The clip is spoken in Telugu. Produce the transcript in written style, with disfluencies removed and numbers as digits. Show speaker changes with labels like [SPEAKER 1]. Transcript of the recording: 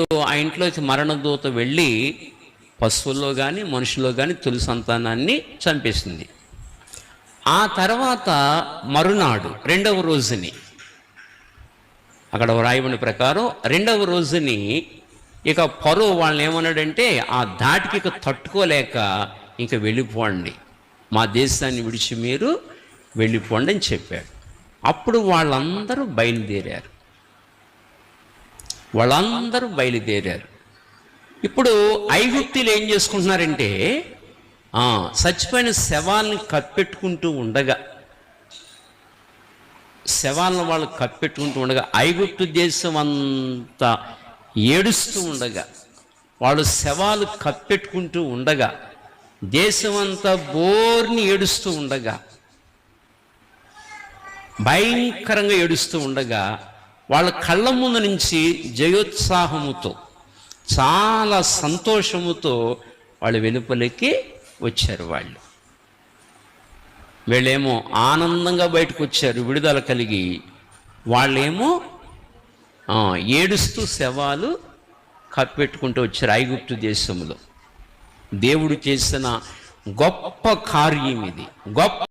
[SPEAKER 1] ఆ ఇంట్లోకి మరణదూత వెళ్ళి పశువుల్లో కానీ మనుషుల్లో కానీ తొలి సంతానాన్ని చంపేసింది. ఆ తర్వాత మరునాడు రెండవ రోజుని, అక్కడ వ్రాయబడిన ప్రకారం రెండవ రోజుని ఇక పరో వాళ్ళని ఏమన్నాడంటే, ఆ ధాటికి ఇక తట్టుకోలేక ఇంక వెళ్ళిపోండి, మా దేశాన్ని విడిచి మీరు వెళ్ళిపోండి అని చెప్పాడు. అప్పుడు వాళ్ళందరూ బయలుదేరారు. ఇప్పుడు ఐగుప్తీలు ఏం చేసుకుంటున్నారంటే, చచ్చిపోయిన శవాలను కప్పెట్టుకుంటూ ఉండగా, ఐగుప్తు దేశం అంతా ఏడుస్తూ ఉండగా, వాళ్ళు శవాలు కప్పెట్టుకుంటూ ఉండగా, దేశమంతా బోర్ని ఏడుస్తూ ఉండగా, భయంకరంగా ఏడుస్తూ ఉండగా, వాళ్ళ కళ్ళ ముందు నుంచి జయోత్సాహముతో, చాలా సంతోషముతో వాళ్ళు వెలుపలికి వచ్చారు. వీళ్ళేమో ఆనందంగా బయటకు వచ్చారు, విడుదల కలిగి. వాళ్ళేమో ఏడుస్తూ శవాలు కప్పెట్టుకుంటూ వచ్చారు. ఐగుప్తు దేశంలో దేవుడు చేసిన గొప్ప కార్యం ఇది.